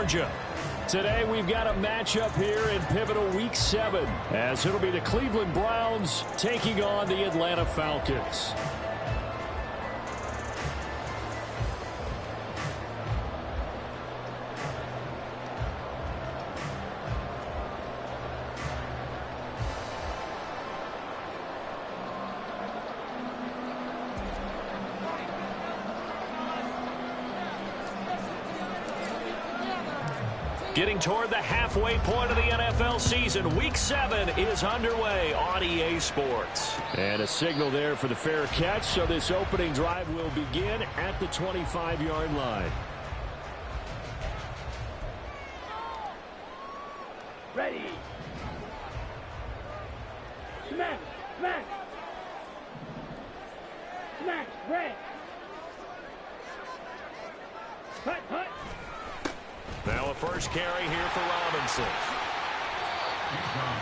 Georgia. Today we've got a matchup here in pivotal Week 7 as it'll be the Cleveland Browns taking on the Atlanta Falcons. Getting toward the halfway point of the NFL season, Week 7 is underway on EA Sports. And a signal there for the fair catch, so this opening drive will begin at the 25-yard line. Ready. Smack, smack. Smack, red. Hut, hut. Now a first carry here for Robinson.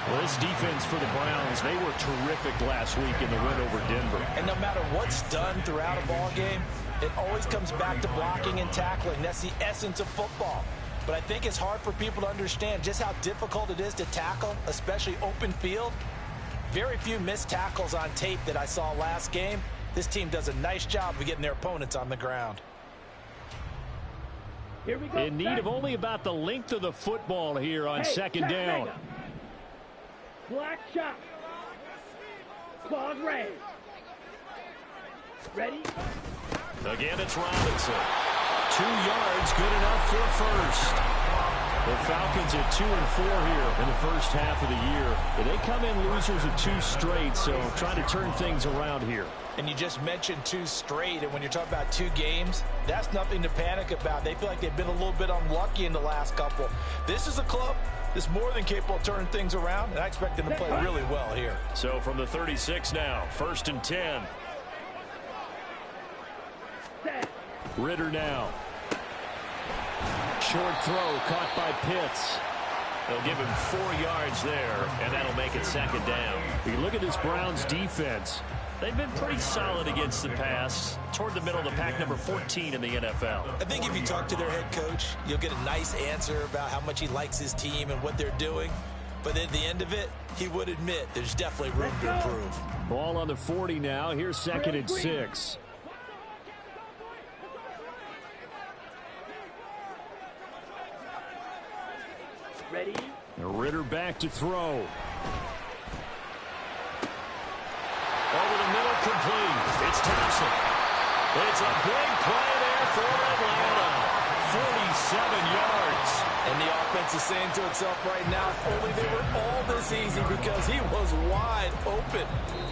Well, this defense for the Browns, they were terrific last week in the win over Denver. And no matter what's done throughout a ball game, it always comes back to blocking and tackling. That's the essence of football. But I think it's hard for people to understand just how difficult it is to tackle, especially open field. Very few missed tackles on tape that I saw last game. This team does a nice job of getting their opponents on the ground. Here we go. In need of only about the length of the football here on second down. Black shot. Claws raised. Ready? Again, it's Robinson. 2 yards, good enough for first. The Falcons at 2-4 here in the first half of the year. And they come in losers of 2 straight, so trying to turn things around here. And you just mentioned 2 straight, and when you're talking about 2 games, that's nothing to panic about. They feel like they've been a little bit unlucky in the last couple. This is a club that's more than capable of turning things around, and I expect them to play really well here. So from the 36 now, 1st and 10. Ritter now. Short throw caught by Pitts. They'll give him 4 yards there, and that'll make it second down. You look at this Browns defense. They've been pretty solid against the pass, toward the middle of the pack, number 14 in the NFL. I think if you talk to their head coach, you'll get a nice answer about how much he likes his team and what they're doing. But at the end of it, he would admit there's definitely room to improve. Ball on the 40 now. Here's 2nd and 6. Ready? Ritter back to throw. Over the middle, complete. It's Thompson. It's a big play there for Atlanta. 47 yards. And the offense is saying to itself right now, if only they were all this easy, because he was wide open.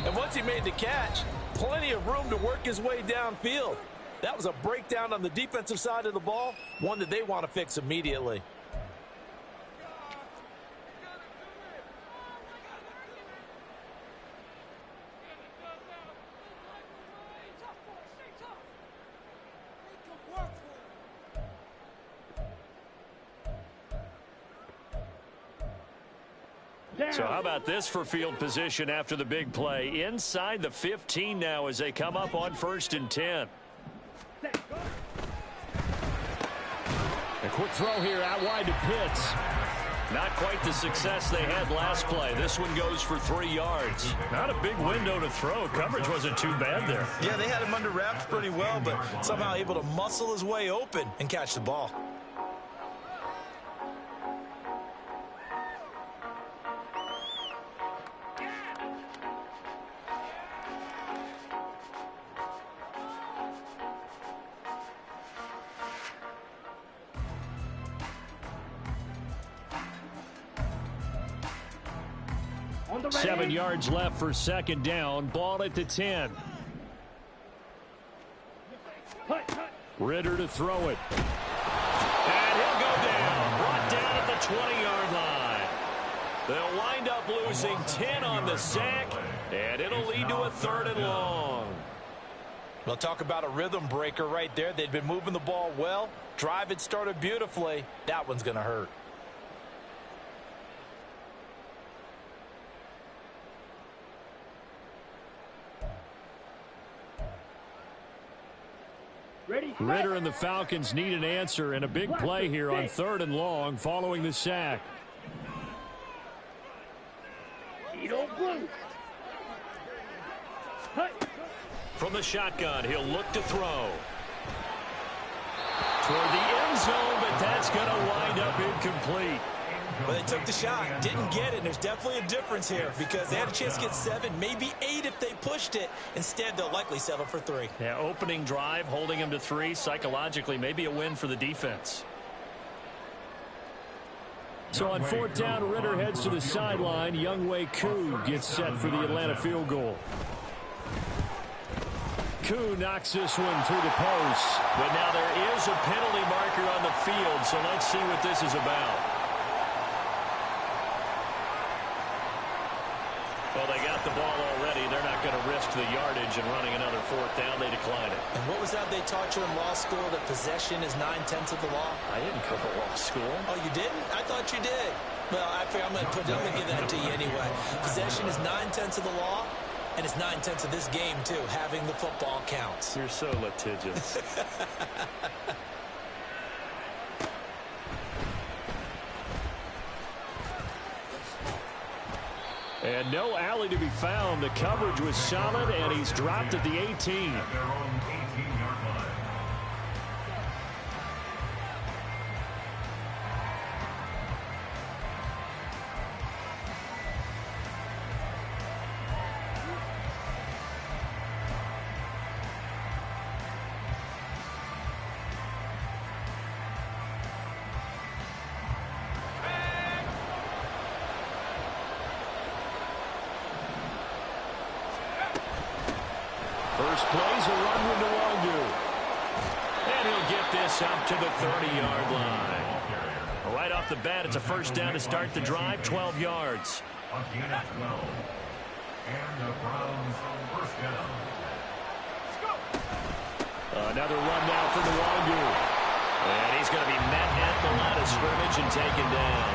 And once he made the catch, plenty of room to work his way downfield. That was a breakdown on the defensive side of the ball, one that they want to fix immediately. So how about this for field position after the big play? Inside the 15 now as they come up on 1st and 10. A quick throw here out wide to Pitts. Not quite the success they had last play. This one goes for 3 yards. Not a big window to throw. Coverage wasn't too bad there. Yeah, they had him under wraps pretty well, but somehow able to muscle his way open and catch the ball. On the ready. 7 yards left for second down. Ball at the 10. Hut, hut. Ritter to throw it. And he'll go down. Brought down at the 20-yard line. They'll wind up losing 10 on the sack, and it'll lead to a 3rd and long. We'll talk about a rhythm breaker right there. They'd been moving the ball well. Drive had started beautifully. That one's going to hurt. Ready, set. Ritter and the Falcons need an answer and a big play here on 3rd and long following the sack. Cheeto blue. Hut. From the shotgun, he'll look to throw. Toward the end zone, but that's going to wind up incomplete. Well, they took the shot, didn't get it, and there's definitely a difference here because they had a chance to get 7, maybe 8 if they pushed it. Instead, they'll likely settle for 3. Yeah, opening drive, holding him to 3, psychologically maybe a win for the defense. So on 4th down, Ritter heads to the sideline. Younghoe Koo gets set for the Atlanta field goal. Koo knocks this one through the post. But now there is a penalty marker on the field, so let's see what this is about. Well, they got the ball already. They're not going to risk the yardage and running another 4th down. They decline it. And what was that they taught you in law school, that possession is 9/10 of the law? I didn't go to law school. Oh, you didn't? I thought you did. Well, I figure I'm going to give that to you anyway. Possession is 9/10 of the law, and it's 9/10 of this game, too. Having the football counts. You're so litigious. And no alley to be found. The coverage was solid, and he's dropped at the 18. First play's a run with Nwangwu. And he'll get this up to the 30-yard line. Right off the bat, it's a first down to start the drive, 12 yards. Again at 12. And the Browns first down. Another run now for Nwangwu. And he's going to be met at the line of scrimmage and taken down.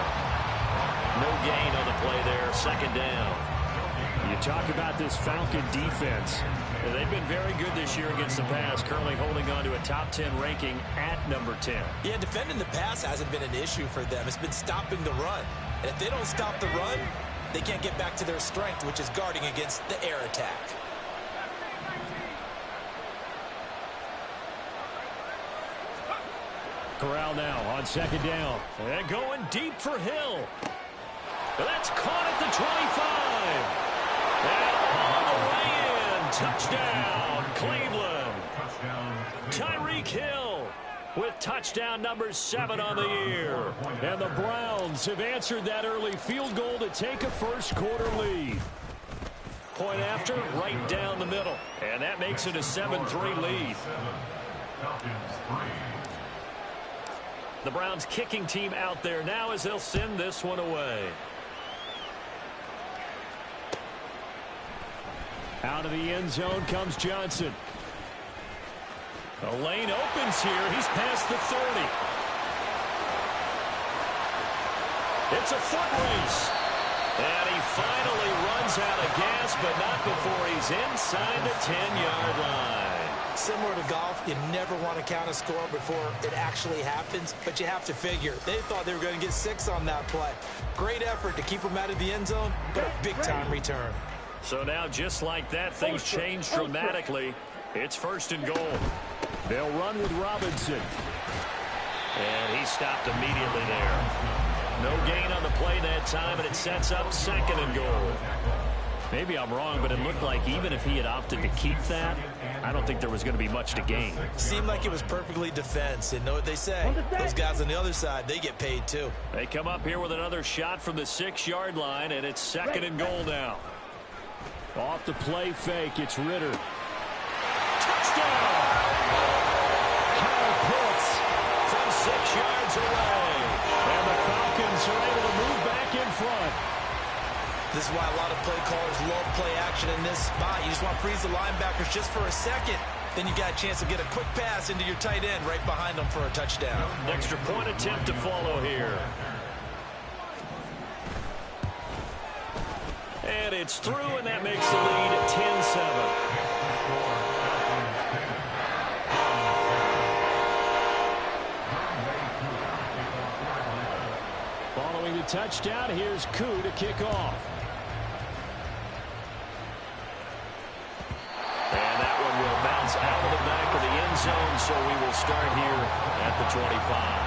No gain on the play there, 2nd down. You talk about this Falcon defense. They've been very good this year against the pass, currently holding on to a top 10 ranking at number 10. Yeah, defending the pass hasn't been an issue for them. It's been stopping the run. And if they don't stop the run, they can't get back to their strength, which is guarding against the air attack. Corral now on 2nd down. And going deep for Hill. That's caught at the 25. And all the way in. Touchdown, Cleveland. Tyreek Hill with touchdown number 7 on the year. And the Browns have answered that early field goal to take a first-quarter lead. Point after, right down the middle. And that makes it a 7-3 lead. The Browns kicking team out there now as they'll send this one away. Out of the end zone comes Johnson. The lane opens here. He's past the 30. It's a foot race. And he finally runs out of gas, but not before he's inside the 10-yard line. Similar to golf, you never want to count a score before it actually happens, but you have to figure. They thought they were going to get 6 on that play. Great effort to keep them out of the end zone, but a big-time return. So now, just like that, things change dramatically. It's 1st and goal. They'll run with Robinson. And he stopped immediately there. No gain on the play that time, and it sets up 2nd and goal. Maybe I'm wrong, but it looked like even if he had opted to keep that, I don't think there was going to be much to gain. Seemed like it was perfectly defense, and know what they say. Those guys on the other side, they get paid too. They come up here with another shot from the 6-yard line, and it's 2nd and goal now. Off the play fake, it's Ritter. Touchdown! Kyle Pitts from 6 yards away. And the Falcons are able to move back in front. This is why a lot of play callers love play action in this spot. You just want to freeze the linebackers just for a second. Then you got a chance to get a quick pass into your tight end right behind them for a touchdown. Extra point attempt to follow here. And it's through, and that makes the lead 10-7. Throwing the touchdown, here's Koo to kick off. And that one will bounce out of the back of the end zone, so we will start here at the 25.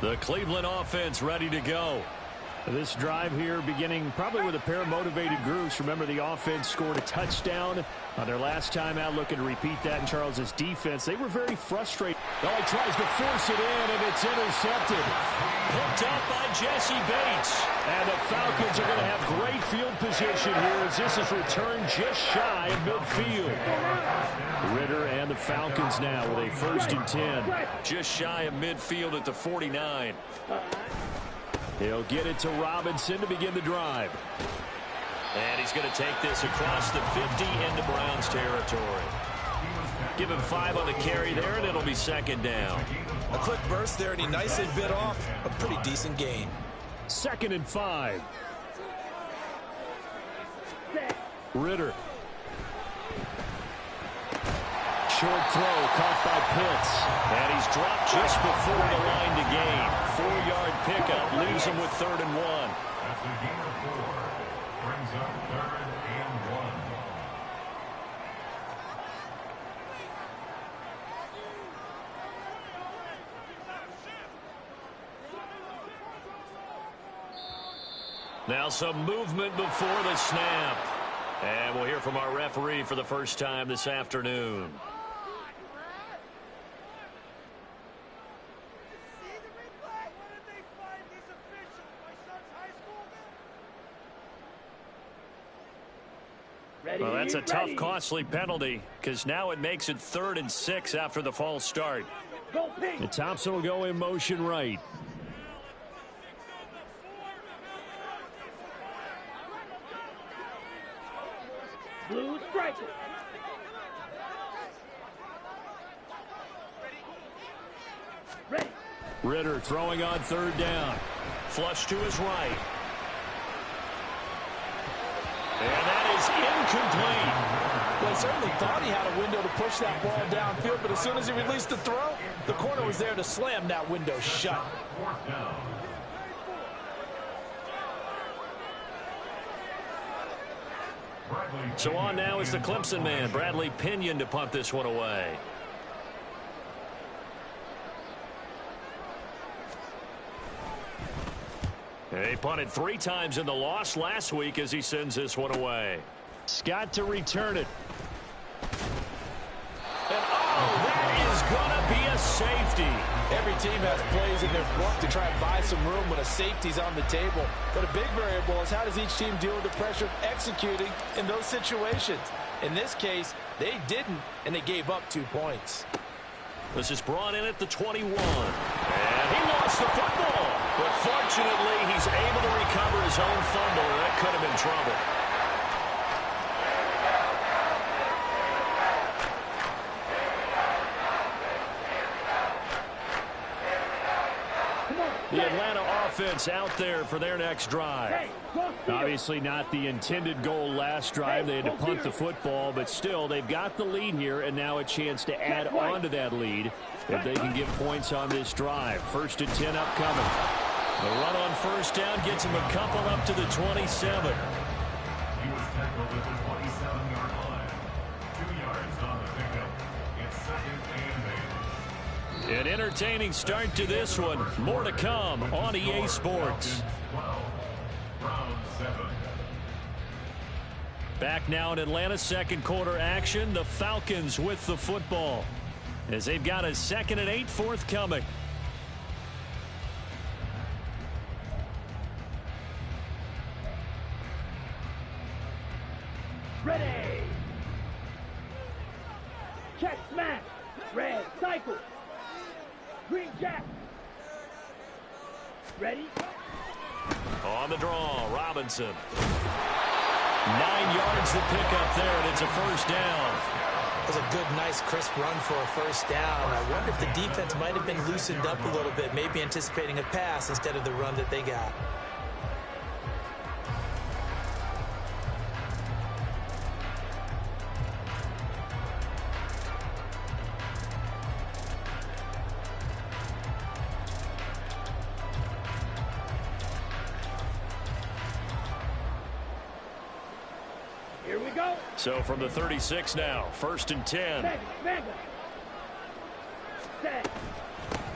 The Cleveland offense ready to go. This drive here beginning probably with a pair of motivated groups. Remember, the offense scored a touchdown on their last time out, looking to repeat that in Charles's defense. They were very frustrated. Oh, he tries to force it in, and it's intercepted. Picked up by Jesse Bates. And the Falcons are going to have great field position here as this is returned just shy of midfield. Ritter and the Falcons now with a 1st and 10. Just shy of midfield at the 49. He'll get it to Robinson to begin the drive. And he's going to take this across the 50 into Browns territory. Give him 5 on the carry there, and it'll be 2nd down. A quick burst there, and he nicely bit off a pretty decent gain. 2nd and 5. Ritter. Short throw caught by Pitts. And he's dropped just before the line to gain. 4-yard pickup leaves him with 3rd and 1. That's a gain of 4. Brings up 3rd and 1. Now some movement before the snap. And we'll hear from our referee for the first time this afternoon. Well, that's a tough, costly penalty because now it makes it 3rd and 6 after the false start. And Thompson will go in motion right. Blue striker. Ready. Ritter throwing on 3rd down. Flush to his right. And that is incomplete. Well, he certainly thought he had a window to push that ball downfield, but as soon as he released the throw, the corner was there to slam that window shut. 4th down. So on now is the Clemson man, Bradley Pinion, to punt this one away. He punted 3 times in the loss last week as he sends this one away. Scott to return it. And that is going to be a safety. Every team has plays in their book to try and buy some room when a safety's on the table. But a big variable is how does each team deal with the pressure of executing in those situations. In this case, they didn't, and they gave up 2 points. This is brought in at the 21. And he lost the football. But fortunately, he's able to recover his own fumble, and that could have been trouble. The Atlanta offense out there for their next drive. Obviously not the intended goal last drive. They had to punt the football, but still they've got the lead here, and now a chance to add on to that lead if they can get points on this drive. 1st and 10 upcoming. The run on 1st down gets him a couple up to the 27. He was tackled at the 27-yard line. 2 yards on the pickup. It's 2nd and 8. An entertaining start to this one. More to come on EA Sports. 12, Browns 7. Back now in Atlanta, 2nd quarter action. The Falcons with the football as they've got a 2nd and 8 forthcoming. Ready. Check smash. Red cycle. Green jack. Ready. On the draw, Robinson. 9 yards yards the pickup there, and it's a first down. It was a good, nice, crisp run for a first down. I wonder if the defense might have been loosened up a little bit, maybe anticipating a pass instead of the run that they got. Here we go. So from the 36 now, 1st and 10. Mega. Set.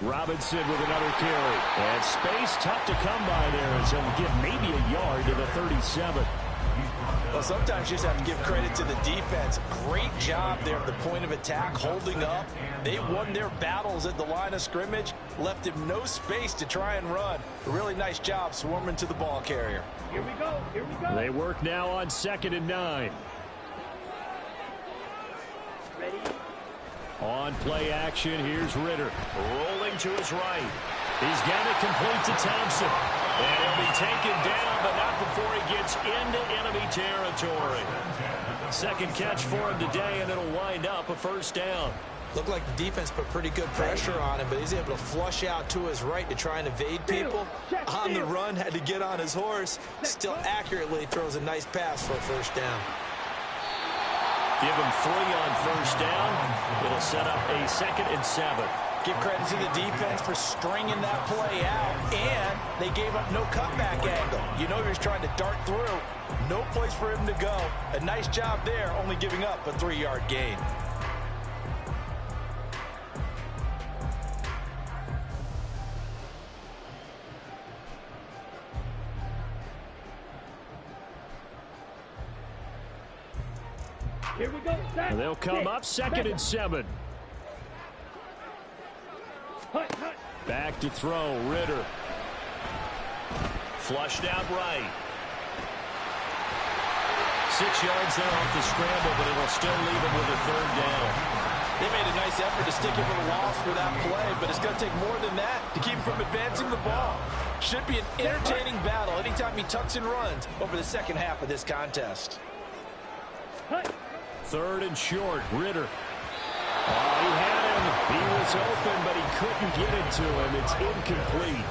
Robinson with another carry. And space tough to come by there as he'll give maybe a yard to the 37. Well, sometimes you just have to give credit to the defense. Great job there at the point of attack, holding up. They won their battles at the line of scrimmage, left him no space to try and run. A really nice job swarming to the ball carrier. Here we go. Here we go. They work now on 2nd and 9. Ready. On play action, here's Ritter. Rolling to his right. He's got it complete to Thompson. And he'll be taken down, but not before he gets into enemy territory. Second catch for him today, and it'll wind up a first down. Looked like the defense put pretty good pressure on him, but he's able to flush out to his right to try and evade people. On the run, had to get on his horse. Still accurately throws a nice pass for a first down. Give him 3 on first down. It'll set up a 2nd and 7. Give credit to the defense for stringing that play out, and they gave up no cutback angle. You know he was trying to dart through. No place for him to go. A nice job there, only giving up a 3-yard gain. Here we go. Set. They'll come up 2nd and 7. Hut, hut. Back to throw, Ritter. Flushed out right. 6 yards there off the scramble, but it'll still leave him with a 3rd down. They made a nice effort to stick him with a loss for that play, but it's going to take more than that to keep him from advancing the ball. Should be an entertaining battle anytime he tucks and runs over the second half of this contest. Hut. 3rd and short, Ritter. Oh, he had him. He was open, but he couldn't get it to him. It's incomplete.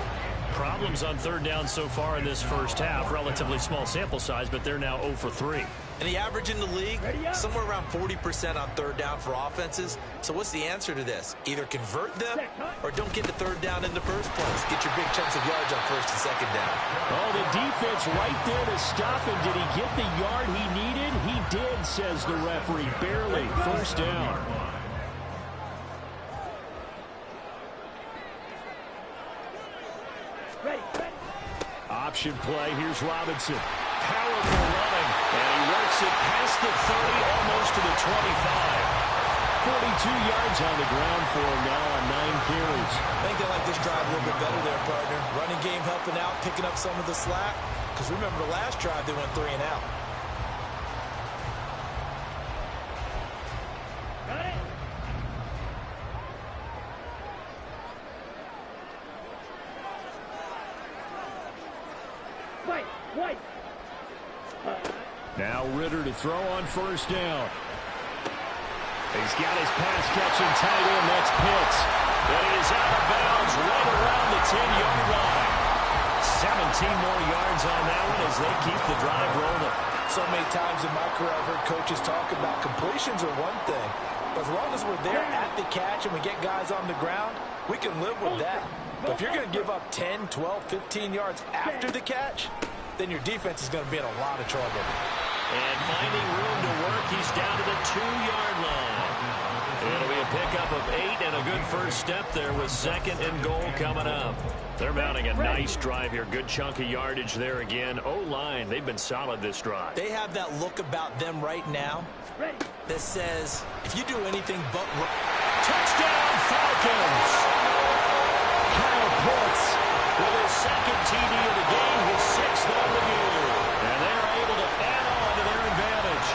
Problems on 3rd down so far in this first half. Relatively small sample size, but they're now 0 for 3. And the average in the league, somewhere around 40% on 3rd down for offenses. So what's the answer to this? Either convert them or don't get the 3rd down in the first place. Get your big chunks of yards on 1st and 2nd down. Oh, the defense right there to stop him. Did he get the yard he needed? He did, says the referee. Barely. 1st down. Ready. Option play. Here's Robinson. Powerful running. And he works it past the 30, almost to the 25. 42 yards on the ground for him now on 9 carries. I think they like this drive a little bit better there, partner. Running game helping out, picking up some of the slack. Because remember the last drive, they went 3 and out. Got it. Fight. White. Now Ritter to throw on 1st down. He's got his pass-catching tight end. That's Pitts. But he is out of bounds right around the 10-yard line. 17 more yards on that one as they keep the drive rolling. So many times in my career, I've heard coaches talk about completions are one thing. But as long as we're there at the catch and we get guys on the ground, we can live with that. But if you're going to give up 10, 12, 15 yards after the catch, then your defense is going to be in a lot of trouble. And finding room to work, he's down to the 2-yard line. It'll be a pickup of 8 and a good first step there with 2nd and goal coming up. They're mounting a nice drive here. Good chunk of yardage there again. O-line, they've been solid this drive. They have that look about them right now that says, if you do anything but... Touchdown, Falcons! Kyle Pitts with his 2nd TD of the game, his 6th on the year. And they're able to add on to their advantage.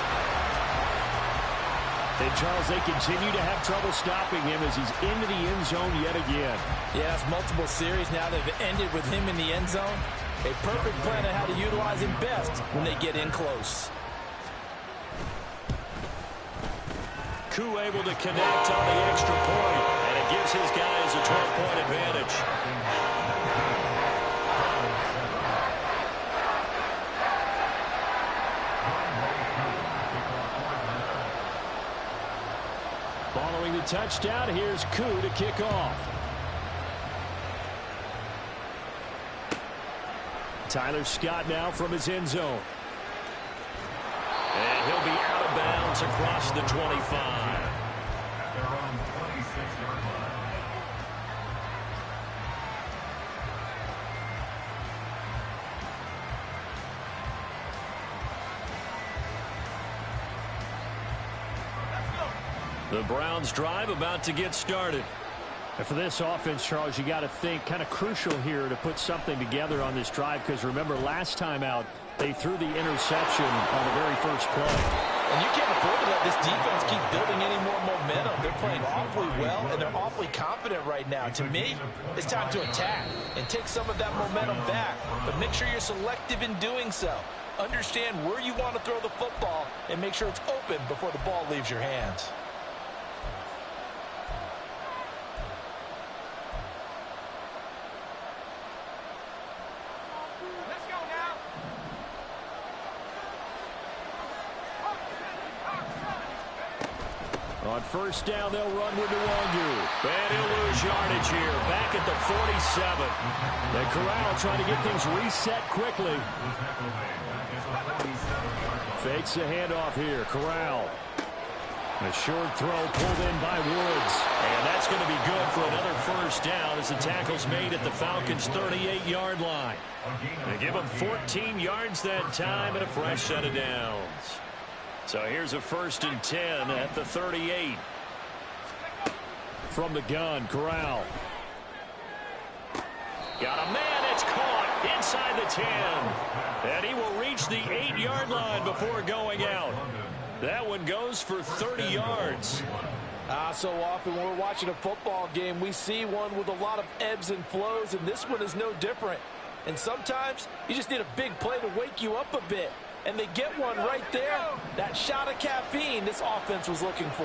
And Charles, they continue to have trouble stopping him as he's into the end zone yet again. Yeah, it's multiple series now that have ended with him in the end zone. A perfect plan on how to utilize him best when they get in close. Koo able to connect on the extra point, and it gives his guys a 12-point advantage. Following the touchdown, here's Koo to kick off. Tyler Scott now from his end zone. And he'll be out of bounds across the 25. At their own 26-yard line. The Browns drive about to get started. And for this offense, Charles, you got to think kind of crucial here to put something together on this drive, because remember last time out they threw the interception on the very first play. And you can't afford to let this defense keep building any more momentum. They're playing awfully well, and they're awfully confident right now. To me, it's time to attack and take some of that momentum back, but make sure you're selective in doing so. Understand where you want to throw the football and make sure it's open before the ball leaves your hands. On first down, they'll run with Nwangu. And he'll lose yardage here. Back at the 47. And Corral trying to get things reset quickly. Fakes the handoff here. Corral. A short throw pulled in by Woods. And that's going to be good for another first down as the tackle's made at the Falcons' 38-yard line. They give them 14 yards that time and a fresh set of downs. So here's a 1st and 10 at the 38. From the gun, Corral. Got a man, it's caught inside the 10. And he will reach the 8-yard line before going out. That one goes for 30 yards. So often when we're watching a football game, we see one with a lot of ebbs and flows, and this one is no different. And sometimes you just need a big play to wake you up a bit. And they get one right there. That shot of caffeine this offense was looking for.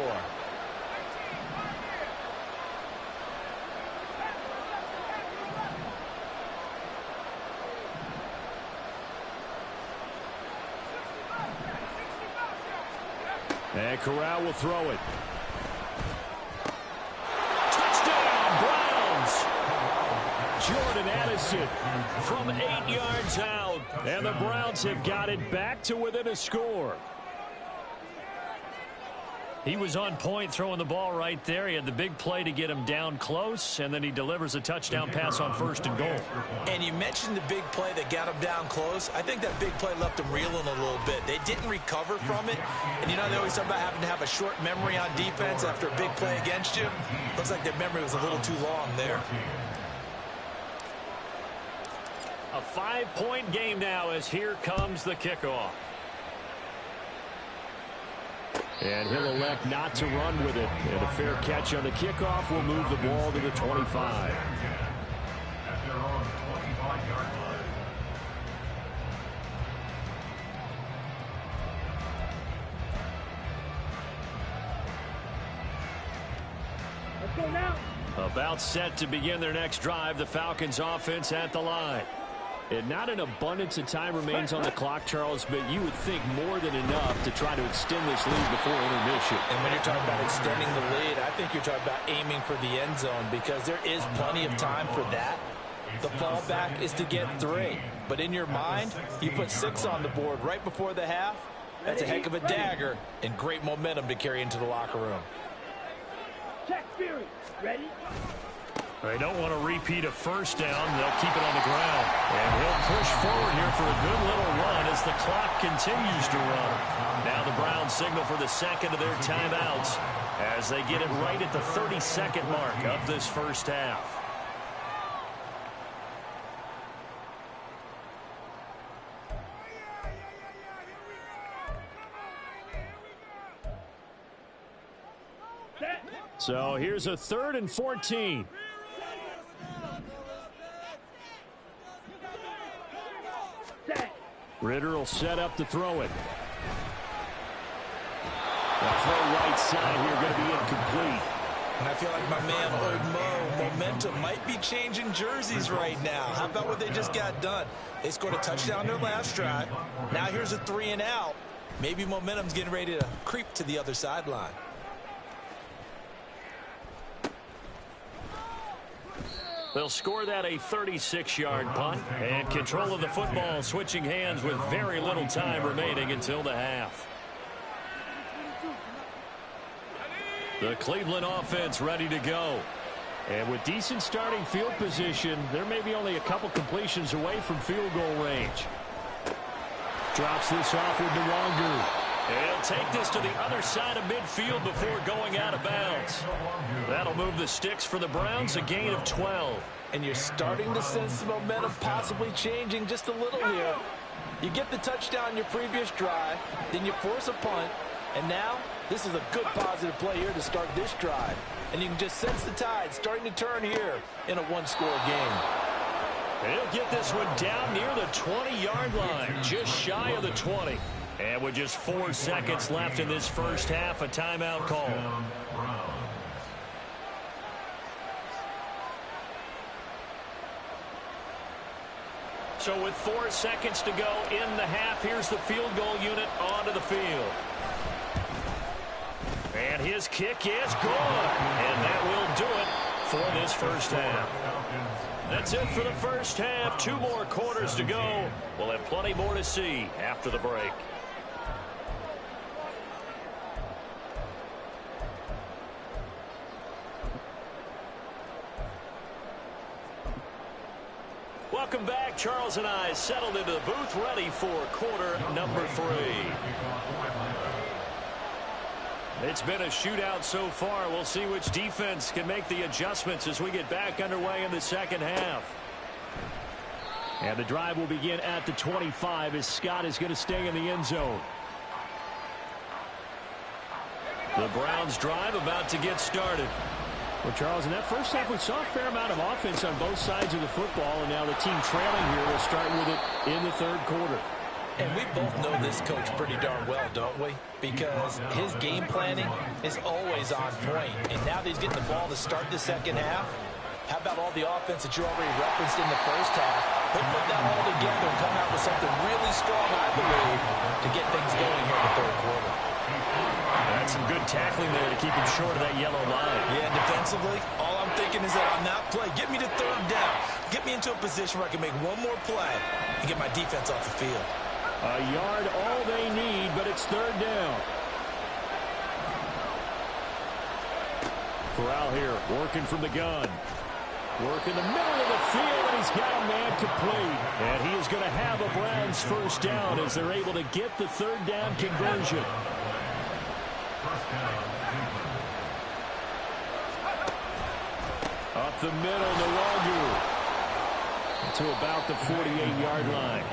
And Corral will throw it. Touchdown, Browns! Jordan Addison from 8 yards out. And the Browns have got it back to within a score. He was on point throwing the ball right there. He had the big play to get him down close, and then he delivers a touchdown pass on 1st and goal. And you mentioned the big play that got him down close. I think that big play left him reeling a little bit. They didn't recover from it. And you know, they always talk about having to have a short memory on defense after a big play against you. Looks like their memory was a little too long there. A 5-point game now as here comes the kickoff. And he'll elect not to run with it. And a fair catch on the kickoff will move the ball to the 25. At their own 25-yard line. Let's go now. About set to begin their next drive, the Falcons offense at the line. And not an abundance of time remains on the clock, Charles, but you would think more than enough to try to extend this lead before intermission. And when you're talking about extending the lead, I think you're talking about aiming for the end zone, because there is plenty of time for that. The fallback is to get 3. But in your mind, you put 6 on the board right before the half. That's a heck of a dagger and great momentum to carry into the locker room. Check Fury. Ready? They don't want to repeat a first down. They'll keep it on the ground. And he'll push forward here for a good little run as the clock continues to run. Now the Browns signal for the second of their timeouts as they get it right at the 30-second mark of this first half. So here's a 3rd and 14. Ritter will set up to throw it. The throw right outside here, going to be incomplete. And I feel like my man, Old Mo, momentum might be changing jerseys right now. How about what they just got done? They scored a touchdown their last drive. Now here's a 3 and out. Maybe momentum's getting ready to creep to the other sideline. They'll score that a 36-yard punt, and control of the football switching hands with very little time remaining until the half. The Cleveland offense ready to go. And with decent starting field position, there may be only a couple completions away from field goal range. Drops this off with Nwangu. He'll take this to the other side of midfield before going out of bounds. That'll move the sticks for the Browns, a gain of 12. And you're starting to sense the momentum possibly changing just a little here. You get the touchdown your previous drive, then you force a punt, and now this is a good positive play here to start this drive. And you can just sense the tide starting to turn here in a one-score game. He'll get this one down near the 20-yard line, just shy of the 20. And with just 4 seconds left in this first half, a timeout call. So with 4 seconds to go in the half, here's the field goal unit onto the field. And his kick is good. And that will do it for this first half. That's it for the first half. 2 more quarters to go. We'll have plenty more to see after the break. Welcome back. Charles and I settled into the booth, ready for quarter number 3. It's been a shootout so far. We'll see which defense can make the adjustments as we get back underway in the second half. And the drive will begin at the 25 as Scott is going to stay in the end zone. The Browns drive about to get started. Well, Charles, in that first half, we saw a fair amount of offense on both sides of the football, and now the team trailing here will start with it in the third quarter. And we both know this coach pretty darn well, don't we? Because his game planning is always on point. And now that he's getting the ball to start the second half, how about all the offense that you already referenced in the first half? He'll put that all together and come out with something really strong, I believe, to get things going here in the third quarter. That's some good tackling there to keep him short of that yellow line. Yeah, defensively, all I'm thinking is that on that play, get me to third down. Get me into a position where I can make one more play and get my defense off the field. A yard all they need, but it's third down. Corral here, working from the gun. Work in the middle of the field, and he's got a man complete. And he is going to have a Browns first down as they're able to get the third down conversion. Up the middle, Nwangu to about the 48-yard line.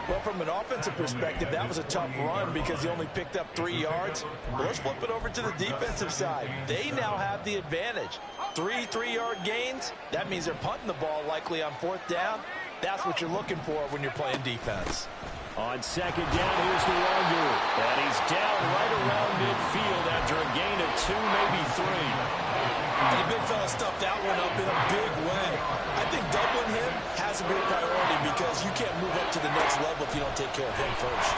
Well, from an offensive perspective, that was a tough run because he only picked up 3 yards. But let's flip it over to the defensive side. They now have the advantage. 3 3-yard gains. That means they're punting the ball likely on fourth down. That's what you're looking for when you're playing defense. On second down, here's Nwangu. And he's down right around midfield after a gain of 2, maybe 3. And the big fella stuffed that one up in a big way. I think doubling him has to be a priority because you can't move up to the next level if you don't take care of him first.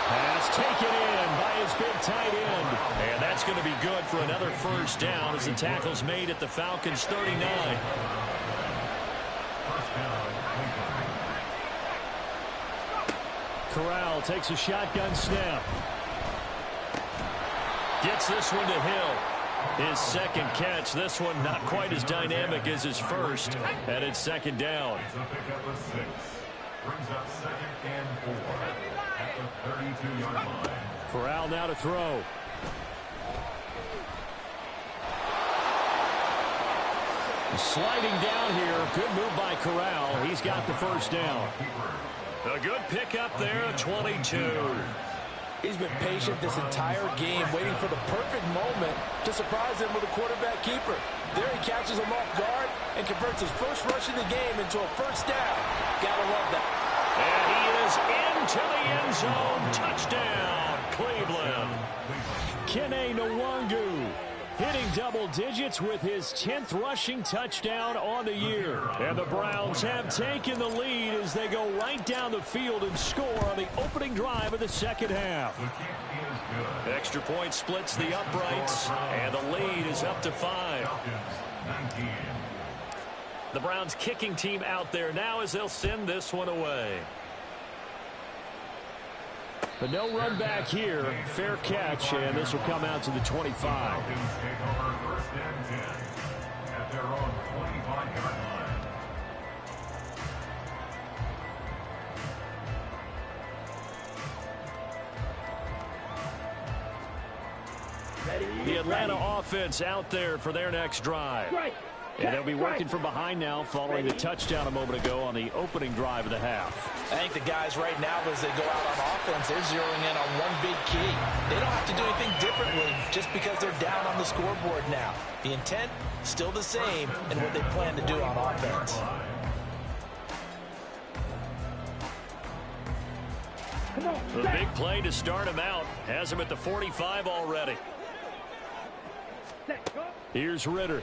Pass taken in by his big tight end. And that's going to be good for another first down as the tackle's made at the Falcons' 39. Corral takes a shotgun snap. Gets this one to Hill. His second catch. This one not quite as dynamic as his first. And it's second down. It's a pickup of 6. Brings up 2nd and 4 at the 32-yard line. Corral now to throw. Sliding down here. Good move by Corral. He's got the first down. A good pickup there, 22. He's been patient this entire game, waiting for the perfect moment to surprise him with a quarterback keeper. There he catches him off guard and converts his first rush of the game into a first down. Gotta love that. And he is into the end zone. Touchdown, Cleveland. Kene Nwangu hitting double digits with his 10th rushing touchdown on the year. And the Browns have taken the lead as they go right down the field and score on the opening drive of the second half. Extra point splits the uprights, and the lead is up to 5. The Browns kicking team out there now as they'll send this one away. But no run back here. Fair catch, and this will come out to the 25. Falcons take over first and 10 at their own 25-yard line. The Atlanta offense out there for their next drive. And they'll be working from behind now following the touchdown a moment ago on the opening drive of the half. I think the guys right now, as they go out on offense, they're zeroing in on one big key. They don't have to do anything differently just because they're down on the scoreboard now. The intent, still the same in what they plan to do on offense. The big play to start him out has him at the 45 already. Here's Ritter.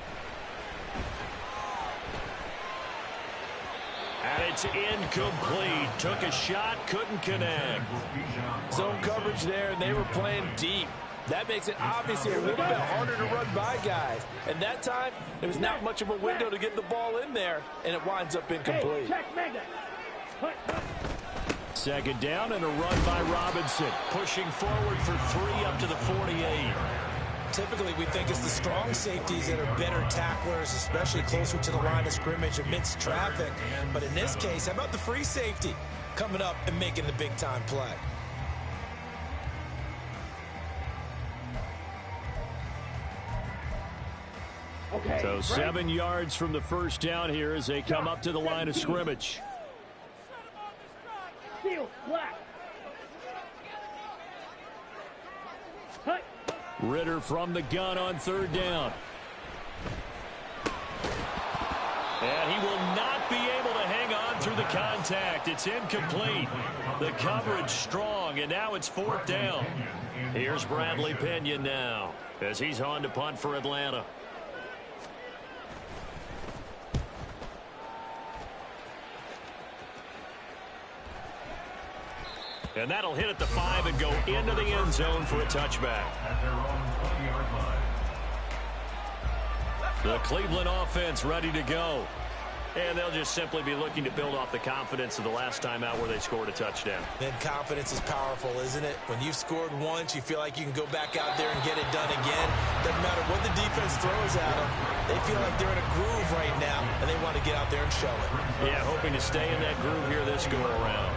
And it's incomplete. Took a shot, couldn't connect. Zone coverage there, and they were playing deep. That makes it obviously a little bit harder to run by guys. And that time, there was not much of a window to get the ball in there, and it winds up incomplete. Second down and a run by Robinson. Pushing forward for 3 up to the 48. Typically, we think it's the strong safeties that are better tacklers, especially closer to the line of scrimmage amidst traffic. But in this case, how about the free safety coming up and making the big-time play? So 7 yards from the first down here as they come up to the line of scrimmage. Ritter from the gun on third down. And he will not be able to hang on through the contact. It's incomplete. The coverage strong, and now it's fourth down. Here's Bradley Pinion now as he's on to punt for Atlanta. And that'll hit at the 5 and go into the end zone for a touchback. At their own 20-yard line. The Cleveland offense ready to go. And they'll just simply be looking to build off the confidence of the last time out where they scored a touchdown. Then confidence is powerful, isn't it? When you've scored once, you feel like you can go back out there and get it done again. Doesn't matter what the defense throws at them. They feel like they're in a groove right now, and they want to get out there and show it. Yeah, hoping to stay in that groove here this go-around.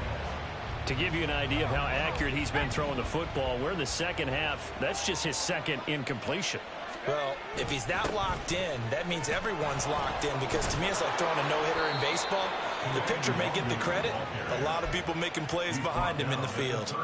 To give you an idea of how accurate he's been throwing the football, we're in the second half. That's just his second incompletion. Well, if he's that locked in, that means everyone's locked in, because to me it's like throwing a no-hitter in baseball. The pitcher may get the credit. A lot of people making plays behind him in the field.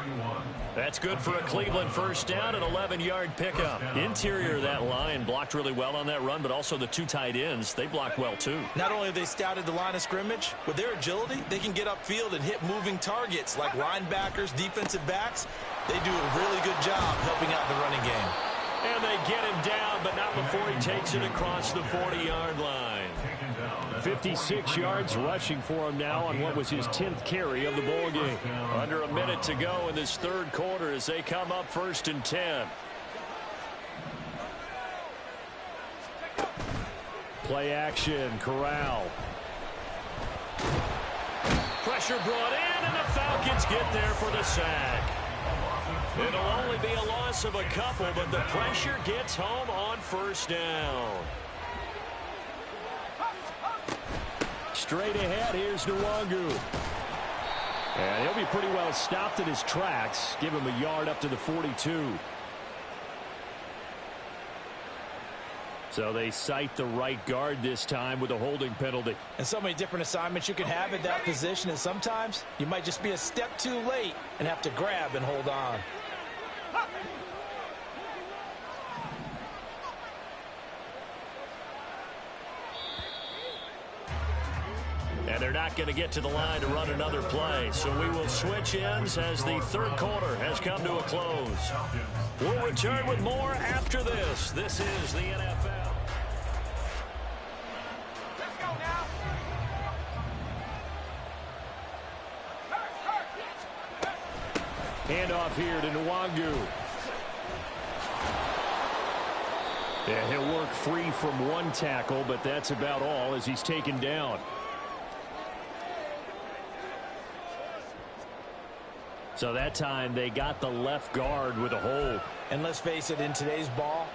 That's good for a Cleveland first down, an 11-yard pickup. Interior of that line blocked really well on that run, but also the 2 tight ends, they blocked well too. Not only have they scouted the line of scrimmage, with their agility, they can get upfield and hit moving targets like linebackers, defensive backs. They do a really good job helping out the running game. And they get him down, but not before he takes it across the 40-yard line. 56 yards rushing for him now on what was his 10th carry of the ball game. Under a minute to go in this third quarter as they come up first and 10. Play action, Corral. Pressure brought in, and the Falcons get there for the sack. It'll only be a loss of a couple, but the pressure gets home on first down. Straight ahead, here's Nwangu. And he'll be pretty well stopped in his tracks. Give him a yard up to the 42. So they cite the right guard this time with a holding penalty. And so many different assignments you can have at that position, and sometimes you might just be a step too late and have to grab and hold on. And they're not going to get to the line to run another play. So we will switch ends as the third quarter has come to a close. We'll return with more after this. This is the NFL. Let's go now. Handoff here to Nwangu. Yeah, he'll work free from one tackle, but that's about all as he's taken down. So that time they got the left guard with a hold. And let's face it, in today's ball,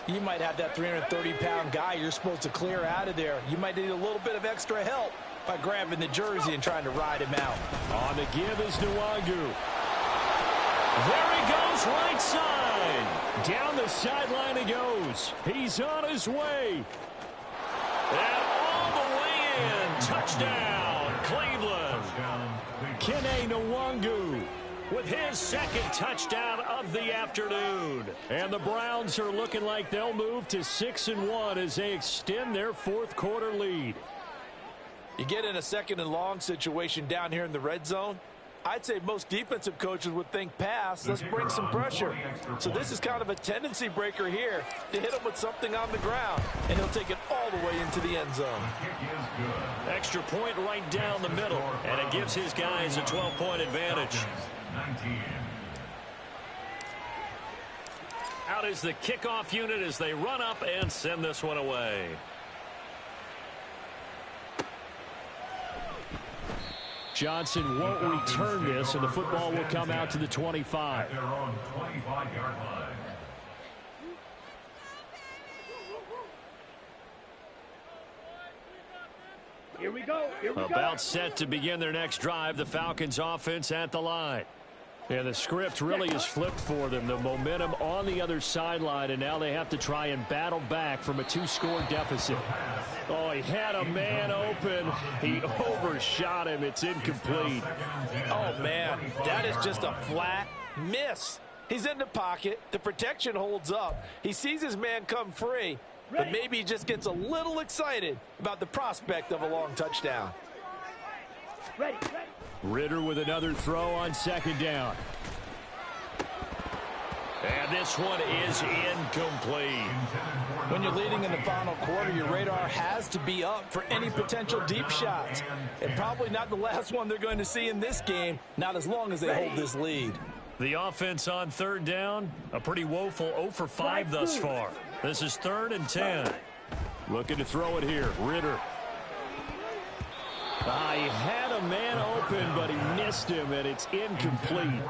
you might have that 330-pound guy you're supposed to clear out of there. You might need a little bit of extra help by grabbing the jersey and trying to ride him out. On the give is Nwangu. There he goes, right side. Down the sideline he goes. He's on his way. And all the way in. Touchdown, Cleveland. Kene Nwangu with his second touchdown of the afternoon. And the Browns are looking like they'll move to 6-1 as they extend their fourth quarter lead. You get in a second and long situation down here in the red zone, I'd say most defensive coaches would think pass, let's bring some pressure. So this is kind of a tendency breaker here to hit him with something on the ground, and he'll take it all the way into the end zone. Extra point right down the middle, and it gives his guys a 12-point advantage. Out is the kickoff unit as they run up and send this one away. Johnson won't return this, and the football will come out to the 25. Their own 25-yard line. Here we go. About set to begin their next drive, the Falcons offense at the line. And the script really is flipped for them. The momentum on the other sideline, and now they have to try and battle back from a 2-score deficit. Oh, he had a man open. He overshot him. It's incomplete. Oh, man, that is just a flat miss. He's in the pocket. The protection holds up. He sees his man come free, but maybe he just gets a little excited about the prospect of a long touchdown. Ready. Ritter with another throw on second down. And this one is incomplete. When you're leading in the final quarter, your radar has to be up for any potential deep shots. And probably not the last one they're going to see in this game, not as long as they hold this lead. The offense on third down, a pretty woeful 0 for 5 thus far. This is 3rd and 10. Looking to throw it here, Ritter. He had a man open, but he missed him, and it's incomplete.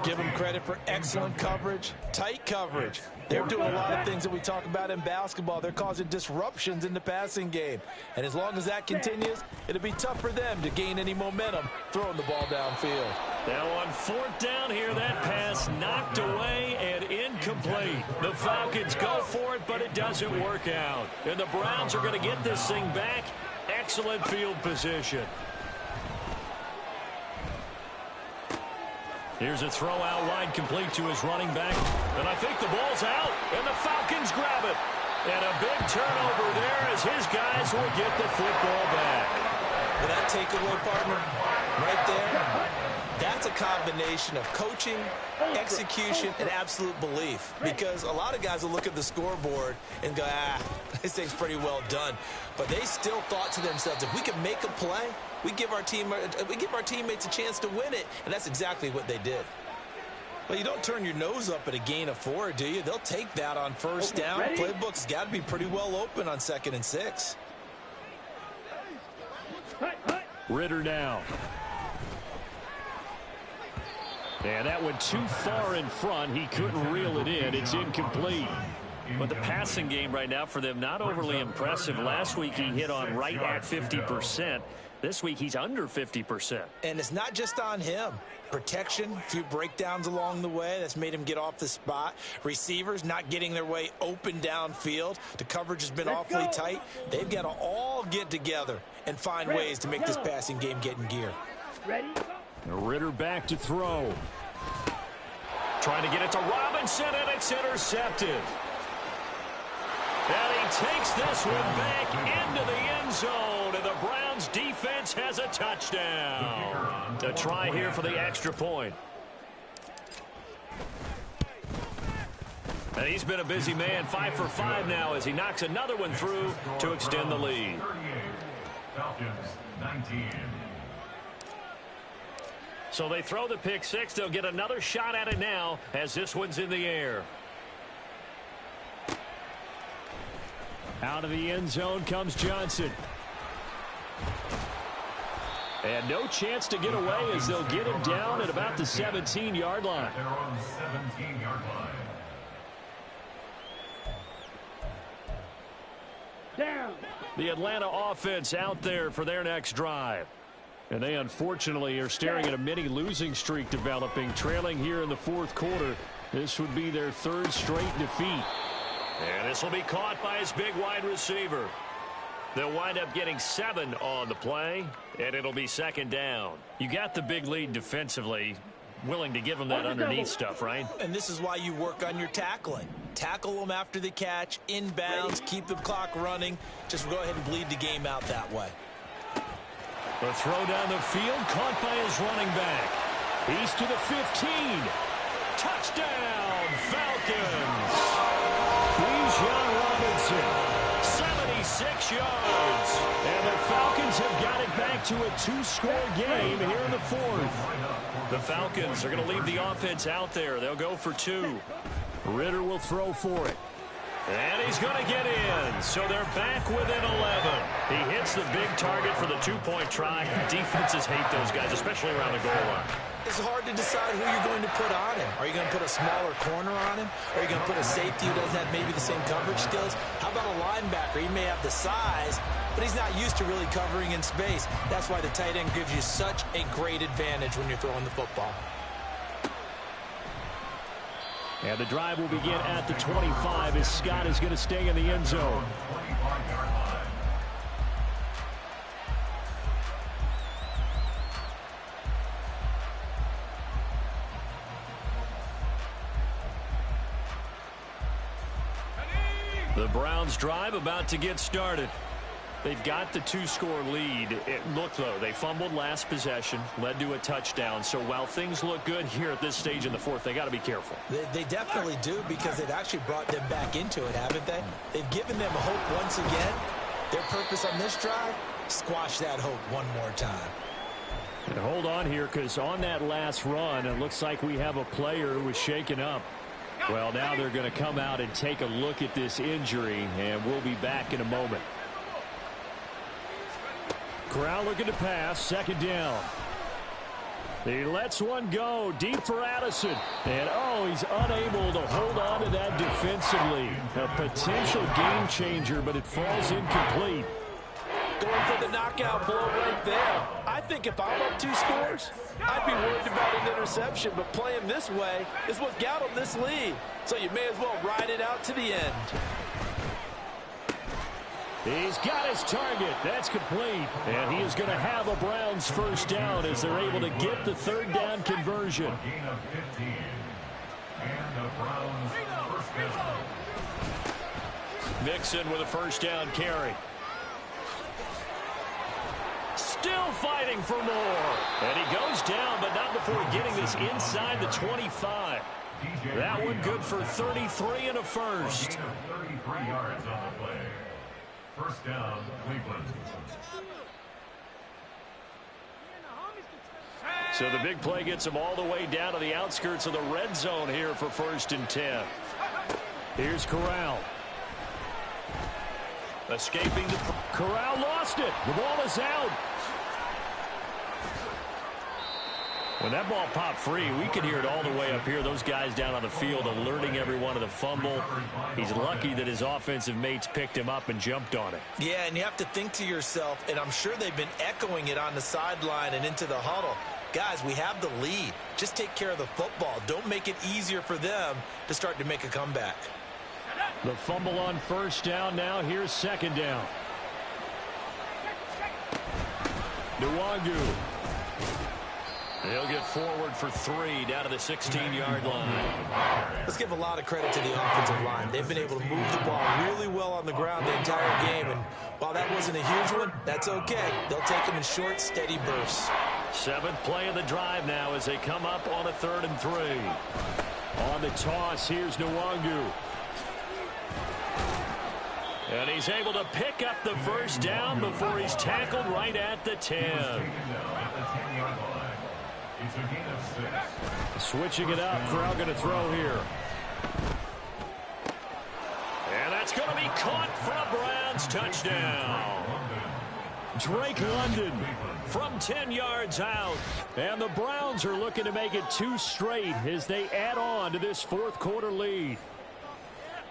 Give him credit for excellent coverage, tight coverage. They're doing a lot of things that we talk about in basketball. They're causing disruptions in the passing game. And as long as that continues, it'll be tough for them to gain any momentum throwing the ball downfield. Now on 4th down here, that pass knocked away and incomplete. The Falcons go for it, but it doesn't work out. And the Browns are going to get this thing back. Excellent field position. Here's a throw out wide, complete to his running back. And I think the ball's out, and the Falcons grab it. And a big turnover there as his guys will get the football back. Well, that takeaway, partner, right there, that's a combination of coaching, execution, and absolute belief. Because a lot of guys will look at the scoreboard and go, this thing's pretty well done. But they still thought to themselves, if we can make a play, we give our teammates a chance to win it. And that's exactly what they did. Well, you don't turn your nose up at a gain of 4, do you? They'll take that on first down. Playbook's got to be pretty well open on 2nd and 6. Ritter now. And that went too far in front. He couldn't reel it in. It's incomplete. But the passing game right now for them, not overly impressive. Last week he hit on right at 50%. This week he's under 50%. And it's not just on him. Protection, a few breakdowns along the way. That's made him get off the spot. Receivers not getting their way open downfield. The coverage has been awfully tight. They've got to all get together and find ways to make this passing game get in gear. Ritter back to throw. Trying to get it to Robinson, and it's intercepted. And he takes this one back into the end zone. and the Browns defense has a touchdown. A try here for the extra point. And he's been a busy man, 5 for 5 now as he knocks another one through to extend the lead. Falcons 19. So they throw the pick six. They'll get another shot at it now as this one's in the air. Out of the end zone comes Johnson. And no chance to get away as they'll get him down at about the 17-yard line. They're on the 17-yard line. Down. The Atlanta offense out there for their next drive. And they unfortunately are staring at a mini losing streak developing, trailing here in the fourth quarter. This would be their third straight defeat. And this will be caught by his big wide receiver. They'll wind up getting 7 on the play, and it'll be second down. You got the big lead defensively, willing to give them that underneath stuff, right? And this is why you work on your tackling. Tackle them after the catch, inbounds, keep the clock running. Just go ahead and bleed the game out that way. The throw down the field, caught by his running back. He's to the 15. Touchdown, Falcons. Bijan Robinson, 76 yards. And the Falcons have got it back to a 2-score game here in the fourth. The Falcons are going to leave the offense out there. They'll go for 2. Ritter will throw for it. And he's going to get in. So they're back within 11. He hits the big target for the 2-point try. Defenses hate those guys, especially around the goal line. It's hard to decide who you're going to put on him. Are you going to put a smaller corner on him? Are you going to put a safety who doesn't have maybe the same coverage skills? How about a linebacker? He may have the size, but he's not used to really covering in space. That's why the tight end gives you such a great advantage when you're throwing the football. And the drive will begin at the 25 as Scott is going to stay in the end zone. The Browns drive about to get started. They've got the 2-score lead. Look, though, they fumbled last possession, led to a touchdown. So while things look good here at this stage in the fourth, they got to be careful. They definitely do, because they've actually brought them back into it, haven't they? They've given them hope once again. Their purpose on this drive, squash that hope one more time. And hold on here, because on that last run, it looks like we have a player who was shaken up. Well, now they're going to come out and take a look at this injury, and we'll be back in a moment. Corral looking to pass, second down. He lets one go deep for Addison. And, he's unable to hold on to that defensively. A potential game changer, but it falls incomplete. Going for the knockout blow right there. I think if I'm up 2 scores, I'd be worried about an interception. But playing this way is what got them this lead. So you may as well ride it out to the end. He's got his target. That's complete. And he is going to have a Browns first down as they're able to get the third down conversion. Gain of 15. And the Browns first down. Mixon with a first down carry. Still fighting for more. And he goes down, but not before getting this inside the 25. That one good for 33 and a first. Gain of 33 yards on the play. First down, Cleveland. So the big play gets him all the way down to the outskirts of the red zone here for 1st and 10. Here's Corral. Escaping the... Corral lost it. The ball is out. When that ball popped free, we could hear it all the way up here. Those guys down on the field alerting everyone of the fumble. He's lucky that his offensive mates picked him up and jumped on it. Yeah, and you have to think to yourself, and I'm sure they've been echoing it on the sideline and into the huddle. Guys, we have the lead. Just take care of the football. Don't make it easier for them to start to make a comeback. The fumble on first down now. Here's second down. Nwangu. He'll get forward for 3 down to the 16-yard line. Let's give a lot of credit to the offensive line. They've been able to move the ball really well on the ground the entire game, and while that wasn't a huge one, that's okay. They'll take them in short, steady bursts. 7th play of the drive now as they come up on a 3rd and 3. On the toss, here's Nwangu. And he's able to pick up the first down before he's tackled right at the 10. Switching it up, Corral going to throw here. And that's going to be caught for a Browns touchdown. Drake London from 10 yards out. And the Browns are looking to make it 2 straight as they add on to this 4th quarter lead.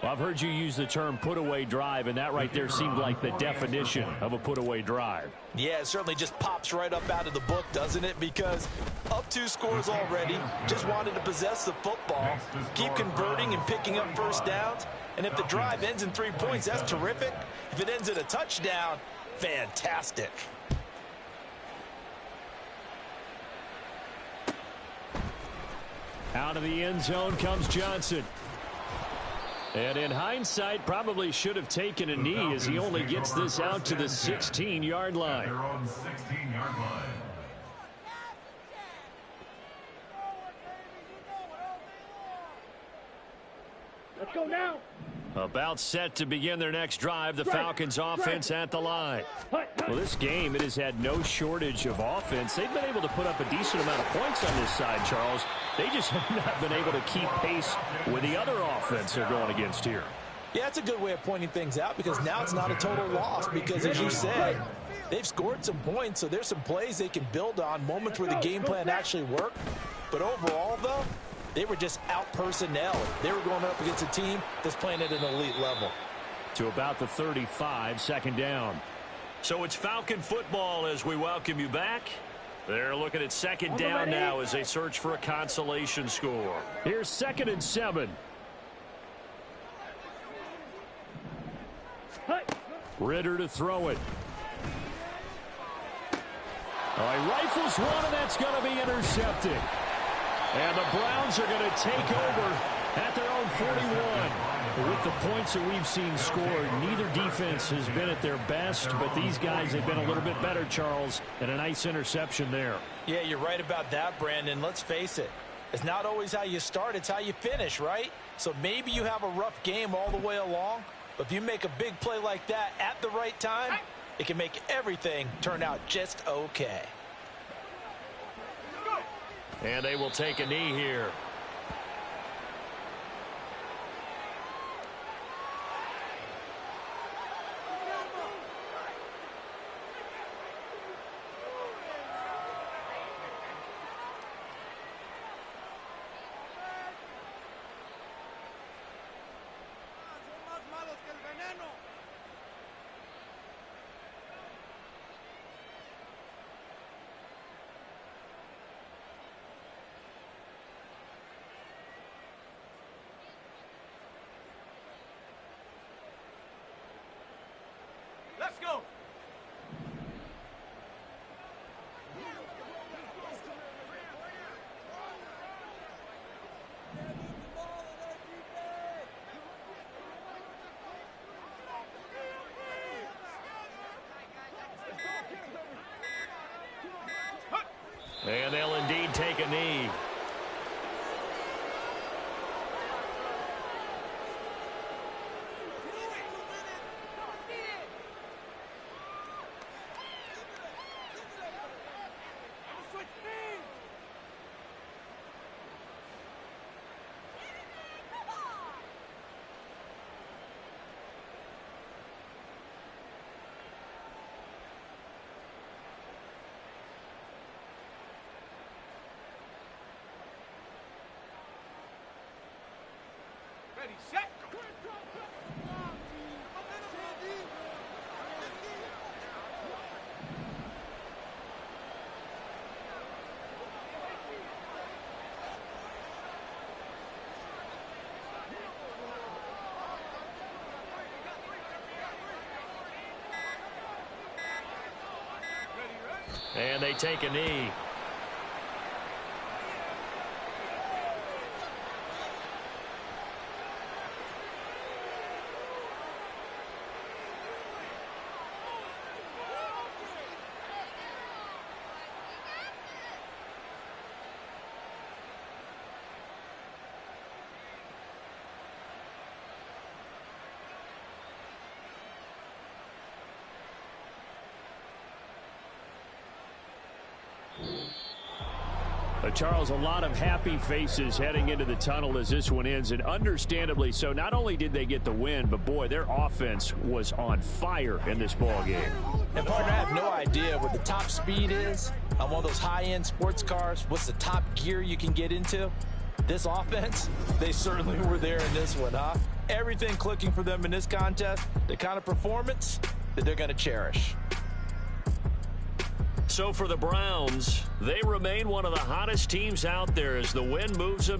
Well, I've heard you use the term put-away drive, and that right there seemed like the definition of a put-away drive. Yeah, it certainly just pops right up out of the book, doesn't it? Because up 2 scores already, just wanted to possess the football, keep converting and picking up first downs. And if the drive ends in 3 points, that's terrific. If it ends in a touchdown, fantastic. Out of the end zone comes Johnson. And in hindsight, probably should have taken a knee as he only gets this out to the 16-yard line. They're on the 16-yard line. Let's go now. About set to begin their next drive, the Falcons offense at the line. Well, this game, it has had no shortage of offense. They've been able to put up a decent amount of points on this side, Charles. They just have not been able to keep pace with the other offense they're going against here. Yeah, it's a good way of pointing things out because now it's not a total loss because, as you said, they've scored some points, so there's some plays they can build on, moments where the game plan actually worked. But overall, though, they were just out-personnel. They were going up against a team that's playing at an elite level. To about the 35, 2nd down. So it's Falcon football as we welcome you back. They're looking at 2nd down now as they search for a consolation score. Here's 2nd and 7. Ritter to throw it. He rifles one, and that's going to be intercepted. And the Browns are going to take over at their own 41. With the points that we've seen scored, neither defense has been at their best, but these guys have been a little bit better, Charles, and a nice interception there. Yeah, you're right about that, Brandon. Let's face it. It's not always how you start, it's how you finish, right? So maybe you have a rough game all the way along, but if you make a big play like that at the right time, it can make everything turn out just okay. And they will take a knee here. Let's go. And they'll indeed take a knee. Ready, set, go. And they take a knee. Charles, a lot of happy faces heading into the tunnel as this one ends, and understandably so. Not only did they get the win, but boy, their offense was on fire in this ball game. And partner, I have no idea what the top speed is on one of those high-end sports cars. What's the top gear you can get into? This offense, they certainly were there in this one, huh? Everything clicking for them in this contest, the kind of performance that they're going to cherish. So for the Browns, they remain one of the hottest teams out there as the win moves them